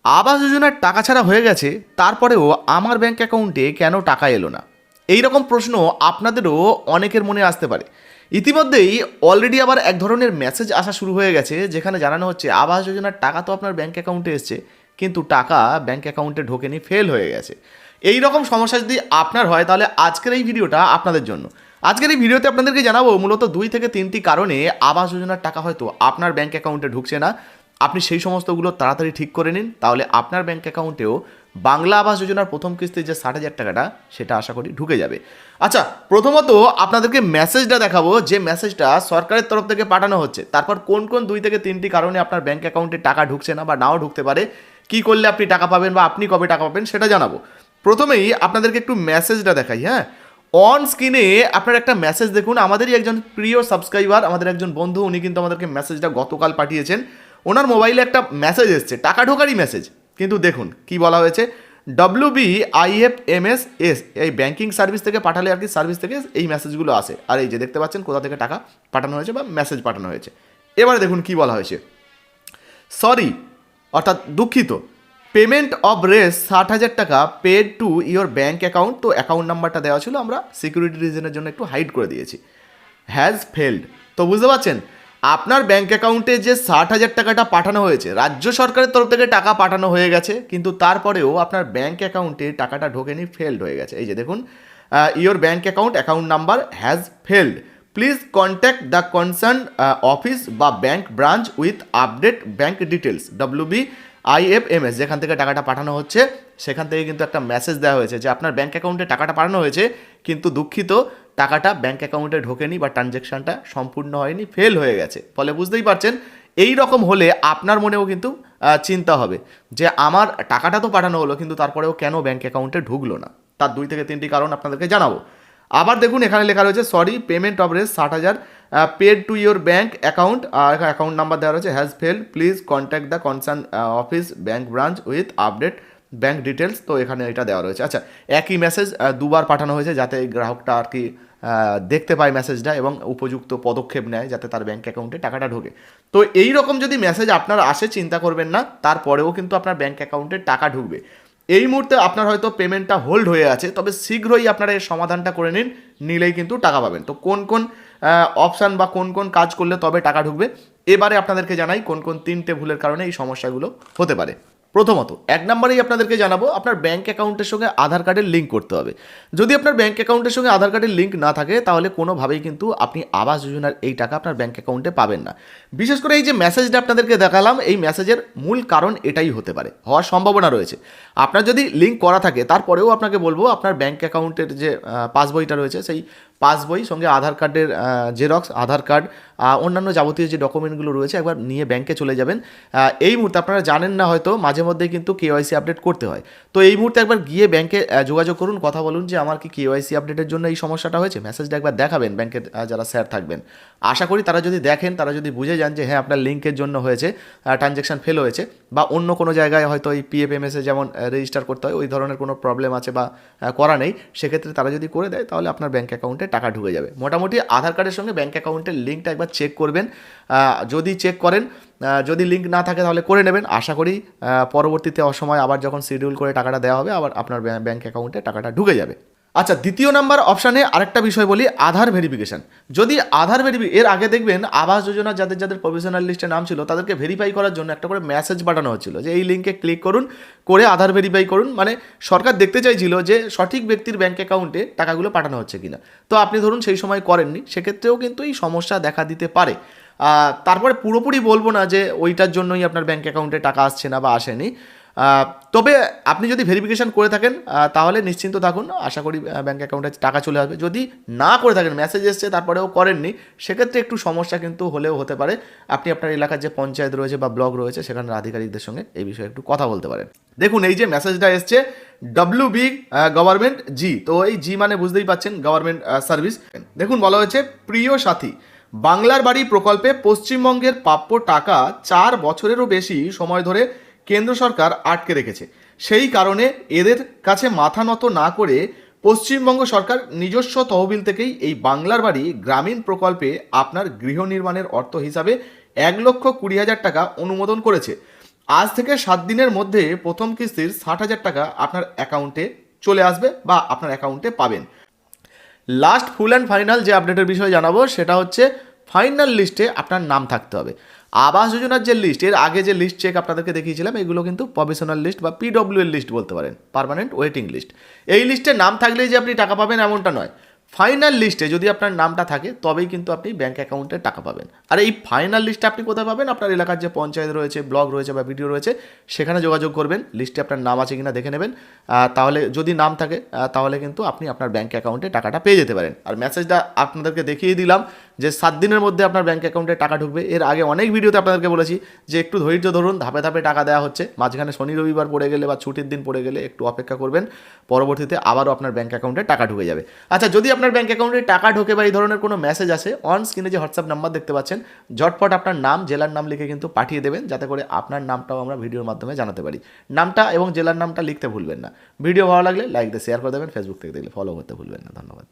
আবাস যোজনার টাকা ছাড়া হয়ে গেছে, তারপরেও আমার ব্যাংক অ্যাকাউন্টে কেন টাকা এলো না? এই রকম প্রশ্ন আপনাদেরও অনেকের মনে আসতে পারে। ইতিমধ্যেই অলরেডি আবার এক ধরনের মেসেজ আসা শুরু হয়ে গেছে, যেখানে জানানো হচ্ছে আবাস যোজনার টাকা তো আপনার ব্যাংক অ্যাকাউন্টে এসছে, কিন্তু টাকা ব্যাংক অ্যাকাউন্টে ঢোকেনি, ফেল হয়ে গেছে। এই রকম সমস্যা যদি আপনার হয়, তাহলে আজকের এই ভিডিওটা আপনাদের জন্য। আজকের এই ভিডিওতে আপনাদেরকে জানাবো মূলত 2 থেকে 3টি কারণে আবাস যোজনার টাকা হয়তো আপনার ব্যাংক অ্যাকাউন্টে ঢুকছে না। আপনি সেই সমস্তগুলো তাড়াতাড়ি ঠিক করে নিন, তাহলে আপনার ব্যাংক অ্যাকাউন্টেও বাংলা আবাস যোজনার প্রথম কিস্তির যে 60,000 টাকাটা, সেটা আশা করি ঢুকে যাবে। আচ্ছা, প্রথমত আপনাদেরকে মেসেজটা দেখাবো, যে মেসেজটা সরকারের তরফ থেকে পাঠানো হচ্ছে। তারপর কোন কোন 2 থেকে 3টি কারণে আপনার ব্যাংক অ্যাকাউন্টে টাকা ঢুকছে না বা নাও ঢুকতে পারে, কী করলে আপনি টাকা পাবেন বা আপনি কবে টাকা পাবেন সেটা জানাবো। প্রথমেই আপনাদেরকে একটু মেসেজটা দেখাই। হ্যাঁ, অন স্ক্রিনে আপনার একটা মেসেজ দেখুন। আমাদেরই একজন প্রিয় সাবস্ক্রাইবার, আমাদের একজন বন্ধু, উনি কিন্তু আমাদেরকে মেসেজটা গতকাল পাঠিয়েছেন। ওনার মোবাইলে একটা মেসেজ এসছে, টাকা ঢোকারই মেসেজ, কিন্তু দেখুন কি বলা হয়েছে। WBIFMSS এই ব্যাংকিং সার্ভিস থেকে পাঠালে আর কি, সার্ভিস থেকে এই মেসেজগুলো আসে। আর এই যে দেখতে পাচ্ছেন কোথা থেকে টাকা পাঠানো হয়েছে বা মেসেজ পাঠানো হয়েছে। এবারে দেখুন কি বলা হয়েছে। সরি, অর্থাৎ দুঃখিত, পেমেন্ট অফ রেস 60,000 টাকা paid to your bank account. তো অ্যাকাউন্ট নাম্বারটা দেওয়া ছিল, আমরা সিকিউরিটি রিজনের জন্য একটু হাইড করে দিয়েছি। Has failed. তো বুঝতে পারছেন, আপনার ব্যাঙ্ক অ্যাকাউন্টে যে 60,000 টাকাটা পাঠানো হয়েছে, রাজ্য সরকারের তরফ থেকে টাকা পাঠানো হয়ে গেছে, কিন্তু তারপরেও আপনার ব্যাঙ্ক অ্যাকাউন্টে টাকাটা ঢোকেনি, ফেলড হয়ে গেছে। এই যে দেখুন, your bank account number has failed, please contact the concern office বা bank branch with update bank details. WBIFMS যেখান থেকে টাকাটা পাঠানো হচ্ছে, সেখান থেকে কিন্তু একটা মেসেজ দেওয়া হয়েছে যে আপনার ব্যাঙ্ক অ্যাকাউন্টে টাকাটা পাঠানো হয়েছে, কিন্তু দুঃখিত, টাকাটা ব্যাঙ্ক অ্যাকাউন্টে ঢোকেনি বা ট্রানজ্যাকশানটা সম্পূর্ণ হয়নি, ফেল হয়ে গেছে। ফলে বুঝতেই পারছেন, এই রকম হলে আপনার মনেও কিন্তু চিন্তা হবে যে আমার টাকাটা তো পাঠানো হলো, কিন্তু তারপরেও কেন ব্যাঙ্ক অ্যাকাউন্টে ঢুকলো না। তার 2 থেকে 3টি কারণ আপনাদেরকে জানাবো। আবার দেখুন, এখানে লেখা রয়েছে সরি, পেমেন্ট অফ রেস 60,000 paid to your bank account, account number দেওয়া রয়েছে has fail, please contact the concern office bank branch with update bank details. তো এখানে এটা দেওয়া রয়েছে। আচ্ছা, একই মেসেজ দুবার পাঠানো হয়েছে, যাতে গ্রাহকটা আর কি দেখতে পায় মেসেজটা এবং উপযুক্ত পদক্ষেপ নেয় যাতে তার ব্যাঙ্ক অ্যাকাউন্টে টাকাটা ঢোকে। তো এই রকম যদি মেসেজ আপনার আসে, চিন্তা করবেন না, তারপরেও কিন্তু আপনার ব্যাঙ্ক অ্যাকাউন্টে টাকা ঢুকবে। এই মুহূর্তে আপনার হয়তো পেমেন্টটা হোল্ড হয়ে আছে, তবে শীঘ্রই আপনারা এর সমাধানটা করে নিলেই কিন্তু টাকা পাবেন। তো কোন কোন অপশান বা কোন কোন কাজ করলে তবে টাকা ঢুকবে, এবারে আপনাদেরকে জানাই কোন কোন 3টে ভুলের কারণে এই সমস্যাগুলো হতে পারে। প্রথমত, 1 নম্বরেই আপনাদেরকে জানাবো, আপনার ব্যাঙ্ক অ্যাকাউন্টের সঙ্গে আধার কার্ডের লিঙ্ক করতে হবে। যদি আপনার ব্যাঙ্ক অ্যাকাউন্টের সঙ্গে আধার কার্ডের লিঙ্ক না থাকে, তাহলে কোনোভাবেই কিন্তু আপনি আবাস যোজনার এই টাকা আপনার ব্যাঙ্ক অ্যাকাউন্টে পাবেন না। বিশেষ করে এই যে মেসেজটা আপনাদেরকে দেখালাম, এই মেসেজের মূল কারণ এটাই হতে পারে, হওয়ার সম্ভাবনা রয়েছে। আপনার যদি লিঙ্ক করা থাকে, তারপরেও আপনাকে বলবো আপনার ব্যাঙ্ক অ্যাকাউন্টের যে পাসবইটা রয়েছে, সেই পাসবই সঙ্গে আধার কার্ডের জেরক্স, আধার কার্ড, অন্যান্য যাবতীয় যে ডকুমেন্টগুলো রয়েছে, একবার নিয়ে ব্যাংকে চলে যাবেন। এই মুহূর্তে আপনারা জানেন না হয়তো, মাঝে মধ্যে কিন্তু KYC আপডেট করতে হয়। তো এই মুহূর্তে একবার গিয়ে ব্যাংকে যোগাযোগ করুন, কথা বলুন যে আমার কি KYC আপডেটের জন্য এই সমস্যাটা হয়েছে। মেসেজটা একবার দেখাবেন ব্যাংকের যারা স্যার থাকবেন। আশা করি তারা যদি দেখেন, তারা যদি বুঝে যান যে হ্যাঁ আপনার লিঙ্কের জন্য হয়েছে, ট্রানজ্যাকশান ফেল হয়েছে, বা অন্য কোনো জায়গায় হয়তো এই PFMS-এ যেমন রেজিস্টার করতে হয়, ওই ধরনের কোনো প্রবলেম আছে বা করা নেই, সেক্ষেত্রে তারা যদি করে দেয়, তাহলে আপনার ব্যাঙ্ক অ্যাকাউন্টে টাকা ঢুকে যাবে। মোটামুটি আধার কার্ডের সঙ্গে ব্যাঙ্ক অ্যাকাউন্টের লিঙ্কটা একবার চেক করবেন। যদি চেক করেন, যদি লিঙ্ক না থাকে তাহলে করে নেবেন। আশা করি পরবর্তীতে অসময় আবার যখন শিডিউল করে টাকাটা দেওয়া হবে, আবার আপনার ব্যাঙ্ক অ্যাকাউন্টে টাকাটা ঢুকে যাবে। আচ্ছা, 2 নম্বর অপশানে আরেকটা বিষয় বলি, আধার ভেরিফিকেশান। যদি আধার এর আগে দেখবেন আবাস যোজনা যাদের যাদের প্রভিশনাল লিস্টে নাম ছিল, তাদেরকে ভেরিফাই করার জন্য একটা করে মেসেজ পাঠানো হচ্ছিল যে এই লিঙ্কে ক্লিক করুন, করে আধার ভেরিফাই করুন। মানে সরকার দেখতে চাইছিল যে সঠিক ব্যক্তির ব্যাঙ্ক অ্যাকাউন্টে টাকাগুলো পাঠানো হচ্ছে কিনা। তো আপনি ধরুন সেই সময় করেননি, সেক্ষেত্রেও কিন্তু এই সমস্যা দেখা দিতে পারে। তারপরে পুরোপুরি বলবো না যে ওইটার জন্যই আপনার ব্যাঙ্ক অ্যাকাউন্টে টাকা আসছে না বা আসেনি। তবে আপনি যদি ভেরিফিকেশান করে থাকেন, তাহলে নিশ্চিন্ত থাকুন, আশা করি ব্যাঙ্ক অ্যাকাউন্টে টাকা চলে আসবে। যদি না করে থাকেন, মেসেজ এসছে তারপরেও করেননি, সেক্ষেত্রে একটু সমস্যা কিন্তু হলেও হতে পারে। আপনি আপনার এলাকার যে পঞ্চায়েত রয়েছে বা ব্লক রয়েছে, সেখানের আধিকারিকদের সঙ্গে এই বিষয়ে একটু কথা বলতে পারেন। দেখুন, এই যে মেসেজটা এসছে WB গভর্নমেন্ট জি, তো এই জি মানে বুঝতেই পাচ্ছেন গভর্নমেন্ট সার্ভিস। দেখুন বলা হয়েছে, প্রিয় সাথী, বাংলার বাড়ি প্রকল্পে পশ্চিমবঙ্গের প্রাপ্য টাকা 4 বছরেরও বেশি সময় ধরে কেন্দ্র সরকার আটকে রেখেছে। সেই কারণে এদের কাছে মাথা নত না করে পশ্চিমবঙ্গ সরকার নিজস্ব তহবিল থেকেই এই বাংলার বাড়ি গ্রামীণ প্রকল্পে আপনার গৃহ নির্মাণের অর্থ হিসাবে 1,20,000 টাকা অনুমোদন করেছে। আজ থেকে 7 দিনের মধ্যে প্রথম কিস্তির 60,000 টাকা আপনার অ্যাকাউন্টে চলে আসবে বা আপনার অ্যাকাউন্টে পাবেন। লাস্ট ফুল অ্যান্ড ফাইনাল যে আপডেটের বিষয়ে জানাবো সেটা হচ্ছে ফাইনাল লিস্টে আপনার নাম থাকতে হবে। আবাস যোজনার যে লিস্ট, এর আগে যে লিস্ট চেক আপনাদেরকে দেখিয়েছিলাম, এগুলো কিন্তু প্রভিশনাল লিস্ট বা পিডব্লিউএল লিস্ট বলতে পারেন, পার্মানেন্ট ওয়েটিং লিস্ট। এই লিস্টে নাম থাকলেই যে আপনি টাকা পাবেন এমনটা নয়। ফাইনাল লিস্টে যদি আপনার নামটা থাকে তবেই কিন্তু আপনি ব্যাঙ্ক অ্যাকাউন্টে টাকা পাবেন। আর এই ফাইনাল লিস্টে আপনি কোথায় পাবেন? আপনার এলাকার যে পঞ্চায়েত রয়েছে, ব্লক রয়েছে বা ভিডিও রয়েছে, সেখানে যোগাযোগ করবেন, লিস্টে আপনার নাম আছে কিনা দেখে নেবেন। তাহলে যদি নাম থাকে তাহলে কিন্তু আপনি আপনার ব্যাঙ্ক অ্যাকাউন্টে টাকাটা পেয়ে যেতে পারেন। আর মেসেজটা আপনাদেরকে দেখিয়ে দিলাম যে 7 দিনের মধ্যে আপনার ব্যাঙ্ক অ্যাকাউন্টে টাকা ঢুকবে। এর আগে অনেক ভিডিওতে আপনাদেরকে বলেছি যে একটু ধৈর্য ধরুন, ধাপে ধাপে টাকা দেওয়া হচ্ছে। মাঝখানে শনি রবিবার পড়ে গেলে বা ছুটির দিন পড়ে গেলে একটু অপেক্ষা করবেন, পরবর্তীতে আবারও আপনার ব্যাঙ্ক অ্যাকাউন্টে টাকা ঢুকে যাবে। আচ্ছা, যদি আপনার ব্যাঙ্ক অ্যাকাউন্টে টাকা ঢোকে বা এই ধরনের কোনো মেসেজ আসে, অন স্ক্রিনে যে হোয়াটসঅ্যাপ নাম্বার দেখতে পাচ্ছেন, ঝটপট আপনার নাম, জেলার নাম লিখে কিন্তু পাঠিয়ে দেবেন, যাতে করে আপনার নামটাও আমরা ভিডিওর মাধ্যমে জানাতে পারি। নামটা এবং জেলার নামটা লিখতে ভুলবেন না। ভিডিও ভালো লাগলে লাইক দিয়ে শেয়ার করে দেবেন, ফেসবুক থেকে দেখলে ফলো করতে ভুলবেন না। ধন্যবাদ।